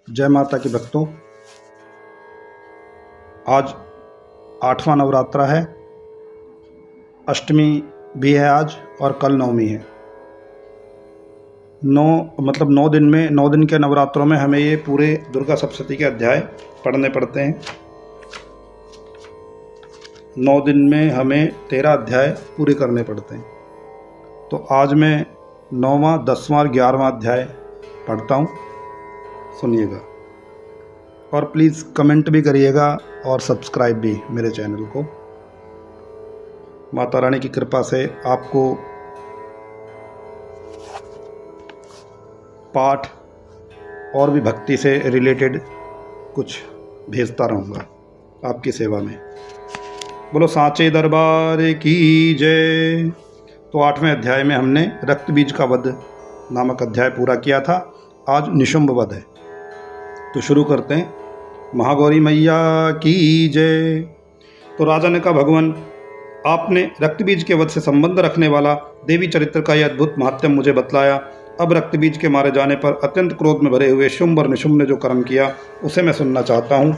जय माता की भक्तों, आज 8वां नवरात्रा है। अष्टमी भी है आज और कल नवमी है। 9 दिन में 9 दिन के नवरात्रों में हमें ये पूरे दुर्गा सप्तशती के अध्याय पढ़ने पड़ते हैं। 9 दिन में हमें 13 अध्याय पूरे करने पड़ते हैं। तो आज मैं 9वां, 10वां और 11वां अध्याय पढ़ता हूँ, सुनिएगा और प्लीज़ कमेंट भी करिएगा और सब्सक्राइब भी मेरे चैनल को। माता रानी की कृपा से आपको पाठ और भी भक्ति से रिलेटेड कुछ भेजता रहूँगा आपकी सेवा में। बोलो सांचे दरबार की जय। तो 8वें अध्याय में हमने रक्त बीज का वध नामक अध्याय पूरा किया था। आज निशुंभ वध है, तो शुरू करते हैं। महागौरी मैया की जय। तो राजा ने कहा, भगवान आपने रक्त बीज के वध से संबंध रखने वाला देवी चरित्र का यह अद्भुत महात्म्य मुझे बतलाया। अब रक्त बीज के मारे जाने पर अत्यंत क्रोध में भरे हुए शुंभ और निशुंभ ने जो कर्म किया उसे मैं सुनना चाहता हूँ।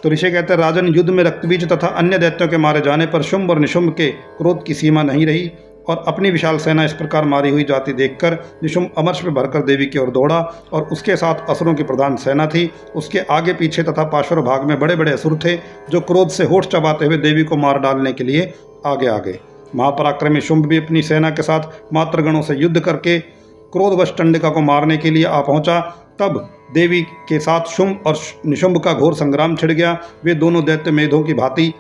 तो ऋषि कहते हैं, राजन, युद्ध में रक्तबीज तथा अन्य दैत्यों के मारे जाने पर शुंभ और निशुंभ के क्रोध की सीमा नहीं रही और अपनी विशाल सेना इस प्रकार मारी हुई जाती देखकर निशुंभ अमर्ष में भरकर देवी की ओर दौड़ा और उसके साथ असुरों की प्रधान सेना थी। उसके आगे पीछे तथा पार्श्व भाग में बड़े बड़े असुर थे जो क्रोध से होठ चबाते हुए देवी को मार डालने के लिए आगे आ गए। महापराक्रमी शुंभ भी अपनी सेना के साथ मातृगणों से युद्ध करके क्रोधवश चंडिका को मारने के लिए आ पहुंचा। तब देवी के साथ शुंभ और निशुंभ का घोर संग्राम छिड़ गया। वे दोनों दैत्य मेघों की भांति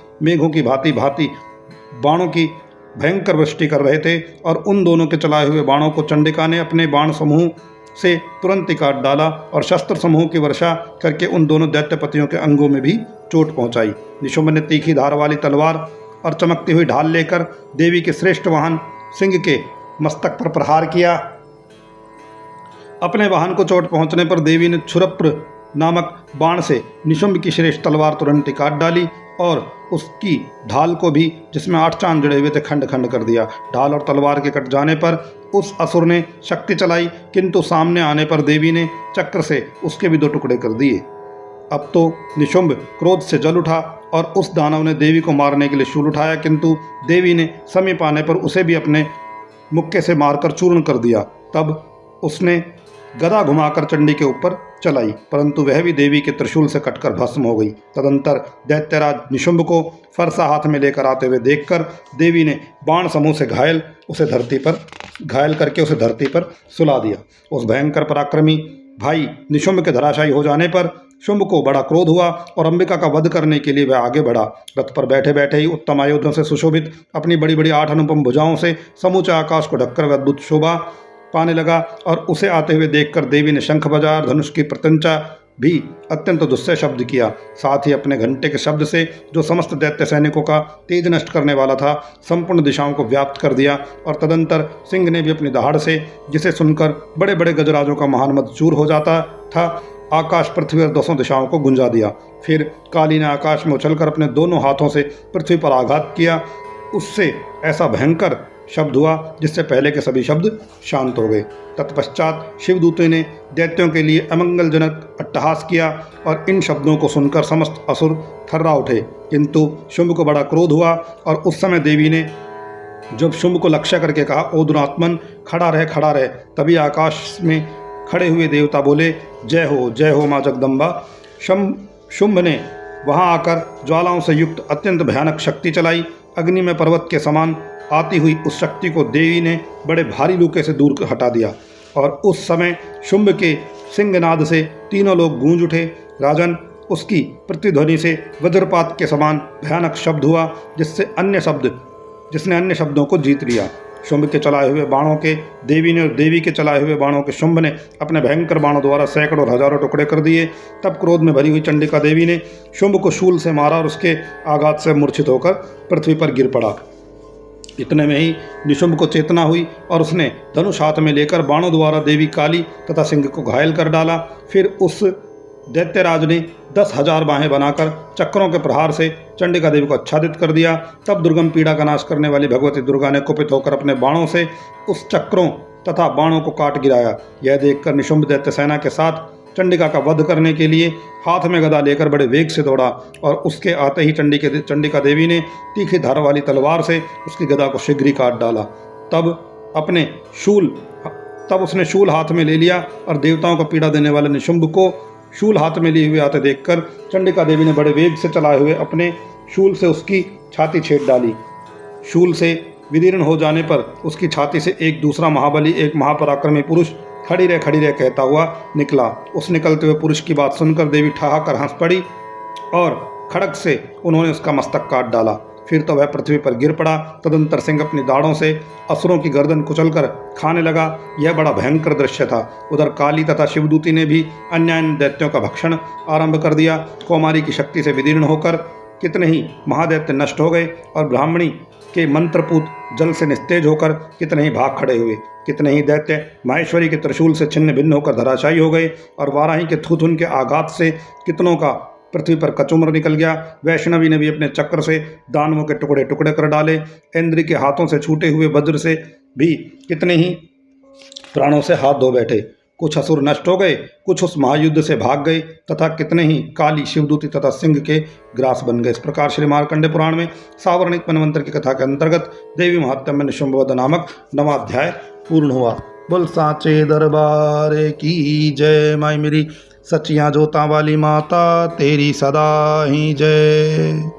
बाणों की भयंकर वृष्टि कर रहे थे और उन दोनों के चलाए हुए बाणों को चंडिका ने अपने बाण समूह से तुरंत ही काट डाला और शस्त्र समूह की वर्षा करके उन दोनों दैत्यपतियों के अंगों में भी चोट पहुंचाई। निशुंभ ने तीखी धार वाली तलवार और चमकती हुई ढाल लेकर देवी के श्रेष्ठ वाहन सिंह के मस्तक पर प्रहार किया। अपने वाहन को चोट पहुंचने पर देवी ने छुरप्र नामक बाण से निशुंभ की श्रेष्ठ तलवार तुरंत ही काट डाली और उसकी ढाल को भी, जिसमें 8 चांद जुड़े हुए थे, खंड खंड कर दिया। ढाल और तलवार के कट जाने पर उस असुर ने शक्ति चलाई, किंतु सामने आने पर देवी ने चक्र से उसके भी 2 टुकड़े कर दिए। अब तो निशुंभ क्रोध से जल उठा और उस दानव ने देवी को मारने के लिए शूल उठाया, किंतु देवी ने समीप आने पर उसे भी अपने मुक्के से मारकर चूर्ण कर दिया। तब उसने गदा घुमाकर चंडी के ऊपर चलाई, परंतु वह भी देवी के त्रिशूल से कटकर भस्म हो गई। तदंतर दैत्यराज निशुंभ को फरसा हाथ में लेकर आते हुए देखकर देवी ने बाण समूह से घायल करके उसे धरती पर सुला दिया। उस भयंकर पराक्रमी भाई निशुंभ के धराशायी हो जाने पर शुंभ को बड़ा क्रोध हुआ और अंबिका का वध करने के लिए वह आगे बढ़ा। रथ पर बैठे बैठे ही उत्तम आयुधों से सुशोभित अपनी बड़ी बड़ी 8 अनुपम भुजाओं से समूचे आकाश को ढककर वह अद्भुत शोभा पाने लगा और उसे आते हुए देखकर देवी ने शंख बजा, धनुष की प्रत्यंचा भी अत्यंत दुस्सह शब्द किया। साथ ही अपने घंटे के शब्द से, जो समस्त दैत्य सैनिकों का तेज नष्ट करने वाला था, संपूर्ण दिशाओं को व्याप्त कर दिया। और तदंतर सिंह ने भी अपनी दहाड़ से, जिसे सुनकर बड़े बड़े गजराजों का महानमद चूर हो जाता था, आकाश पृथ्वी और 200 दिशाओं को गुंजा दिया। फिर काली ने आकाश में उछलकर अपने दोनों हाथों से पृथ्वी पर आघात किया। उससे ऐसा भयंकर शब्द हुआ जिससे पहले के सभी शब्द शांत हो गए। तत्पश्चात शिवदूतों ने दैत्यों के लिए अमंगलजनक अट्टहास किया और इन शब्दों को सुनकर समस्त असुर थर्रा उठे। किंतु शुंभ को बड़ा क्रोध हुआ और उस समय देवी ने जब शुंभ को लक्ष्य करके कहा, ओ दुरात्मन, खड़ा रहे। तभी आकाश में खड़े हुए देवता बोले, जय हो माँ जगदम्बा। शुंभ ने वहां आकर ज्वालाओं से युक्त अत्यंत भयानक शक्ति चलाई। अग्नि में पर्वत के समान आती हुई उस शक्ति को देवी ने बड़े भारी लूके से दूर हटा दिया और उस समय शुंभ के सिंहनाद से तीनों लोग गूंज उठे। राजन, उसकी प्रतिध्वनि से वज्रपात के समान भयानक शब्द हुआ जिसने अन्य शब्दों को जीत लिया। शुंभ के चलाए हुए बाणों के देवी ने और देवी के चलाए हुए बाणों के शुंभ ने अपने भयंकर बाणों द्वारा सैकड़ों और हजारों टुकड़े कर दिए। तब क्रोध में भरी हुई चंडिका देवी ने शुंभ को शूल से मारा और उसके आघात से मूर्छित होकर पृथ्वी पर गिर पड़ा। इतने में ही निशुंभ को चेतना हुई और उसने धनुष हाथ में लेकर बाणों द्वारा देवी काली तथा सिंह को घायल कर डाला। फिर उस दैत्यराज ने 10,000 बाहें बनाकर चक्रों के प्रहार से चंडिका देवी को आच्छादित कर दिया। तब दुर्गम पीड़ा का नाश करने वाली भगवती दुर्गा ने कुपित होकर अपने बाणों से उस चक्रों तथा बाणों को काट गिराया। यह देखकर निशुंभ दैत्य सेना के साथ चंडिका का वध करने के लिए हाथ में गदा लेकर बड़े वेग से दौड़ा और उसके आते ही चंडिका देवी ने तीखी धार वाली तलवार से उसकी गदा को शीघ्र ही काट डाला। तब उसने शूल हाथ में ले लिया और देवताओं को पीड़ा देने वाले निशुंभ को शूल हाथ में लिए हुए आते देखकर चंडिका देवी ने बड़े वेग से चलाए हुए अपने शूल से उसकी छाती छेद डाली। शूल से विदीर्ण हो जाने पर उसकी छाती से एक दूसरा महाबली, एक महापराक्रमी पुरुष खड़ी रह कहता हुआ निकला। उस निकलते हुए पुरुष की बात सुनकर देवी ठहाकर हंस पड़ी और खड़ग से उन्होंने उसका मस्तक काट डाला। फिर तो वह पृथ्वी पर गिर पड़ा। तदंतर सिंह अपनी दाढ़ों से असुरों की गर्दन कुचलकर खाने लगा। यह बड़ा भयंकर दृश्य था। उधर काली तथा शिवदूती ने भी अन्य दैत्यों का भक्षण आरंभ कर दिया। कौमारी की शक्ति से विदीर्ण होकर कितने ही महादैत्य नष्ट हो गए और ब्राह्मणी के मंत्रपूत जल से निस्तेज होकर कितने ही भाग खड़े हुए। कितने ही दैत्य माहेश्वरी के त्रिशूल से छिन्न भिन्न होकर धराशायी हो गए और वाराही के थुथुन के आघात से कितनों का पृथ्वी पर कचुम्र निकल गया। वैष्णवी ने भी अपने चक्र से दानवों के टुकड़े टुकड़े कर डाले। इंद्र के हाथों से छूटे हुए वज्र से भी कितने ही प्राणों से हाथ धो बैठे। कुछ असुर नष्ट हो गए, कुछ उस महायुद्ध से भाग गए तथा कितने ही काली, शिवदूती तथा सिंह के ग्रास बन गए। इस प्रकार श्री मार्कंडेय पुराण में सावर्णिक मनवंतर की कथा के अंतर्गत देवी महात्म्य में निशुंभवध नामक 9वां अध्याय पूर्ण हुआ। बोल साचे दरबार की जय। माई मेरी सच्चियाँ जोतां वाली माता तेरी सदा ही जय।